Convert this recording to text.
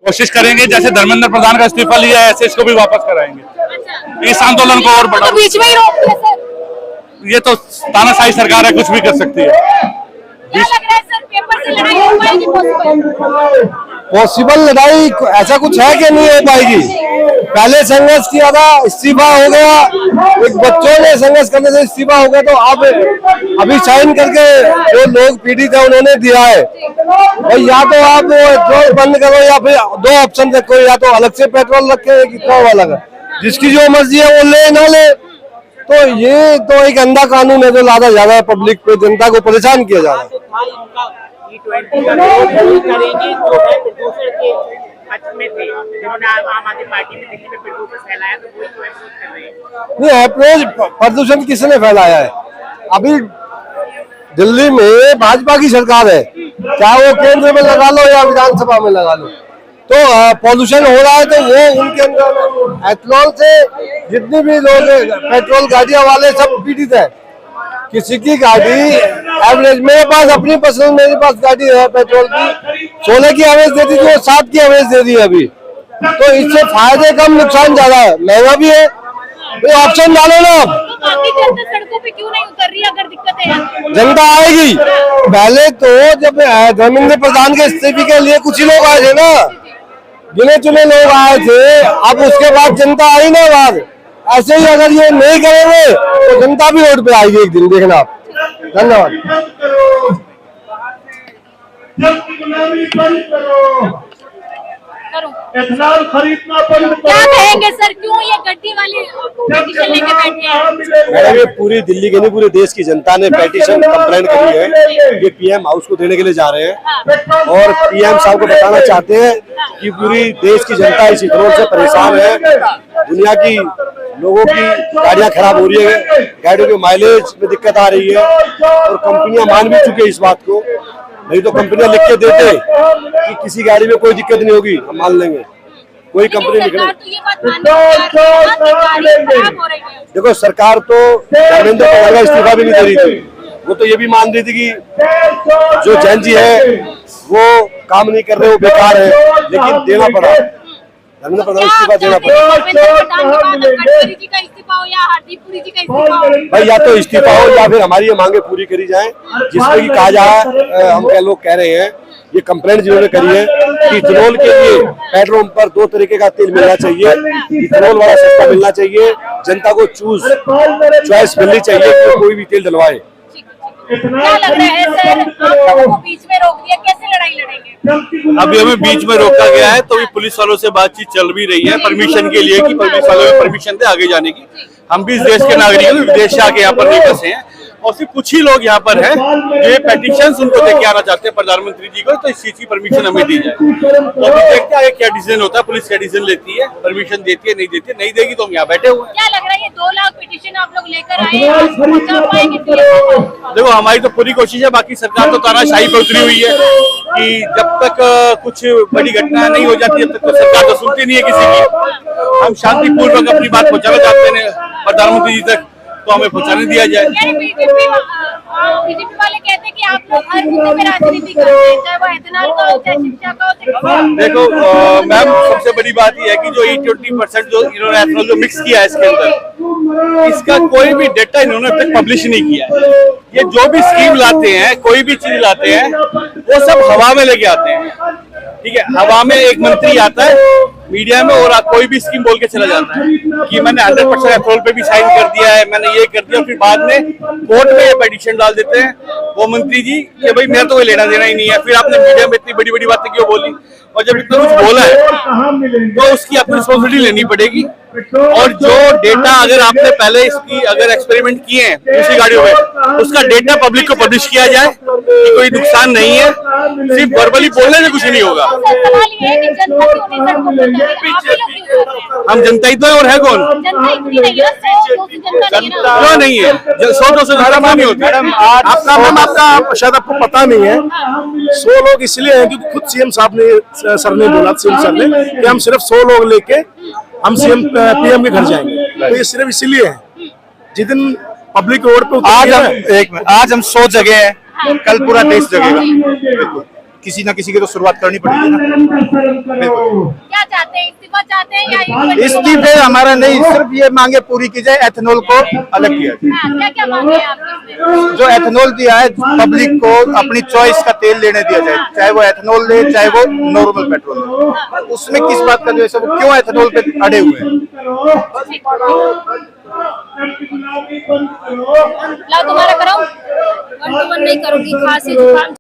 कोशिश करेंगे जैसे धर्मेंद्र प्रधान का इस्तीफा लिया है ऐसे इसको भी वापस कराएंगे। इस आंदोलन को और बढ़ा, बीच में ही रोक दिया सर। ये तो तानाशाही सरकार है, कुछ भी कर सकती है। क्या लग रहा है सर, पेपर से लड़ाई हो पाएगी पॉसिबल? लड़ाई ऐसा कुछ है कि नहीं हो पाएगी? पहले संघर्ष किया था, इस्तीफा हो गया, एक बच्चों ने संघर्ष करने से इस्तीफा हो गया, तो अब अभी साइन करके जो लोग पीड़ित है उन्होंने दिया है भाई, या तो आप पेट्रोल बंद करो या फिर दो ऑप्शन रखो, या तो अलग से पेट्रोल रखे कितना अलग, जिसकी जो मर्जी है वो ले ना ले। तो ये तो एक अंधा कानून है जो लादा जा रहा है पब्लिक पे, जनता को परेशान किया जा रहा है। नहीं, अप्रोच प्रदूषण किसने फैलाया है? अभी दिल्ली में भाजपा की सरकार है, चाहे वो केंद्र में लगा लो या विधानसभा में लगा लो, तो पॉल्यूशन हो रहा है। तो वो उनके अंदर एथनॉल से जितनी भी लोग पेट्रोल गाड़ियां वाले सब पीड़ित है। किसी की गाड़ी एवरेज, मेरे पास अपनी पसंद, मेरे पास गाड़ी है पेट्रोल की, 16 की एवरेज देती थी, वो 7 की एवरेज दे दी है अभी। तो इससे फायदे कम नुकसान ज्यादा है, महंगा भी है। ऑप्शन डालो ना। बाकी जनता सड़कों पे क्यों नहीं उतर रही अगर दिक्कत है? जनता आएगी। पहले तो जब धर्मेंद्र प्रधान के इस्तीफे के लिए कुछ ही लोग आए थे ना, गिने चुने लोग आए थे, अब उसके बाद जनता आई ना बाहर। ऐसे ही अगर ये नहीं करेंगे तो जनता भी रोड पे आएगी एक दिन, देखना आप। धन्यवाद। क्या कहेंगे सर, क्यों ये गड्डी वाले पिटीशन लेके बैठे हैं? मैडम, ये पूरी दिल्ली की नहीं, पूरे देश की जनता ने पेटिशन कंप्लेंट करी है। ये पीएम हाउस को देने के लिए जा रहे हैं और पीएम साहब को बताना चाहते हैं कि पूरी देश की जनता इस इथनॉल से परेशान है। दुनिया की लोगों की गाड़ियां खराब हो रही है, गाड़ियों के माइलेज में दिक्कत आ रही है और कंपनियां मान भी चुकी है इस बात को। नहीं तो कंपनियां लिख के देते कि किसी गाड़ी में कोई दिक्कत नहीं होगी, हम मान लेंगे। कोई कंपनी लिख देखो, सरकार तो धर्मेंद्र प्रधान का इस्तीफा भी नहीं दे रही थी, वो तो ये भी मान रही थी कि जो जैन जी है वो काम नहीं कर रहे, वो बेकार है, लेकिन देना पड़ा, धर्मेंद्र प्रधान इस्तीफा देना पड़ा। भाई या तो इस्तीफा हो या फिर हमारी ये मांगे पूरी करी जाएं, जिसमें कि कहा जाए, हम क्या लोग कह रहे हैं, ये कंप्लेंट जिन्होंने करी है कि इथनॉल के लिए पेट्रोल पर 2 तरीके का तेल मिलना चाहिए, इथनॉल वाला सस्ता मिलना चाहिए, जनता को चॉइस मिलनी चाहिए कि कोई भी तेल डलवाए। क्या लग रहा है सर, आप लोगों को बीच में रोक दिया, कैसे लड़ाई लड़ेंगे? अभी हमें बीच में रोका गया है, तो भी पुलिस वालों से बातचीत चल भी रही है परमिशन के लिए कि पुलिस वालों में परमिशन दे आगे जाने की। हम भी इस देश के नागरिक हैं, विदेश से आके यहाँ पर नहीं बसे हैं और सिर्फ कुछ ही लोग यहाँ पर हैं जो ये पेटिशंस उनको देके आना चाहते हैं प्रधानमंत्री जी को, तो इस चीज की परमिशन हमें दी जाए। तो अभी देखते हैं क्या डिसीजन होता है, पुलिस क्या डिसीजन लेती है, परमिशन देती है नहीं देती है, नहीं देगी तो हम यहाँ बैठे हुए हैं। क्या लग रहा है ये 2 लाख पिटीशन आप लोग लेकर आए हैं, पहुंचा पाएंगे? देखो, हमारी तो पूरी कोशिश है, बाकी सरकार तो तानाशाही पे उतरी हुई है कि जब तक कुछ बड़ी घटना नहीं हो जाती तब तक तो सरकार तो सुनती नहीं है किसी की। हम शांतिपूर्वक अपनी बात पहुंचाना चाहते हैं प्रधानमंत्री जी तक, तो हमें पहुंचाने दिया जाए। बीजेपी वाले कहते हैं कि आप लोग हर मुद्दे पे राजनीति करते हैं, चाहे वो इथनॉल का हो, चाहे शिक्षा का हो। देखो मैम, सबसे बड़ी बात यह है कि जो 20% जो इन्होंने इथनॉल जो मिक्स किया है इसके अंदर, इसका कोई भी डेटा इन्होंने अब तक पब्लिश नहीं किया है। ये जो भी स्कीम लाते हैं, कोई भी चीज लाते हैं, वो सब हवा में लेके आते हैं। ठीक है, हवा में एक मंत्री आता है मीडिया में और कोई भी स्कीम बोल के चला जाता है कि मैंने 100% इथनॉल पे भी साइन कर दिया है, मैंने ये कर दिया, फिर बाद में कोर्ट में ये पिटीशन डाल देते हैं वो मंत्री जी कि भाई मेरा तो कोई लेना देना ही नहीं है। फिर आपने मीडिया में इतनी बड़ी बड़ी बातें क्यों बोली, और जब इतना कुछ बोला है तो उसकी आपको रिस्पॉन्सिबिलिटी लेनी पड़ेगी। और जो डेटा अगर आपने पहले इसकी अगर एक्सपेरिमेंट किए हैं दूसरी गाड़ियों में, उसका डेटा पब्लिक को पब्लिश किया जाए कि कोई नुकसान नहीं है, सिर्फ वर्बली बोलने से कुछ नहीं होगा। हम जनता ही तो है और है कौन? क्यों नहीं है? 100-200 ज्यादा नहीं होती। आपका मैम, आपका शायद आपको पता नहीं है, 100 लोग इसलिए हैं क्योंकि खुद सीएम साहब ने, सर ने बोला, सीएम सर ने, कि हम सिर्फ 100 लोग लेके हम सीएम पीएम के घर जाएंगे। तो ये सिर्फ इसीलिए है, जिस दिन पब्लिक रोड पे आज हम 100 जगह है, कल पूरा देश जगेगा। किसी ना किसी की तो शुरुआत करनी पड़ेगी ना। बिल्कुल। क्या चाहते हैं, इस्तीफा चाहते हैं या इस्तीफे हमारा नहीं, सिर्फ ये मांगे पूरी की जाए, एथेनॉल को अलग किया जाए। क्या क्या मांगे हैं आपने इसमें? जो एथेनॉल दिया है पब्लिक को अपनी चॉइस का तेल लेने दिया जाए, चाहे वो एथेनॉल ले चाहे वो नॉर्मल पेट्रोल ले। उसमें किस बात का जो है सब क्यों एथेनॉल पे अड़े हुए हैं? लाओ तुम्हारा कराऊं? 1 to 1 नहीं करूंगी, खांसी जुकाम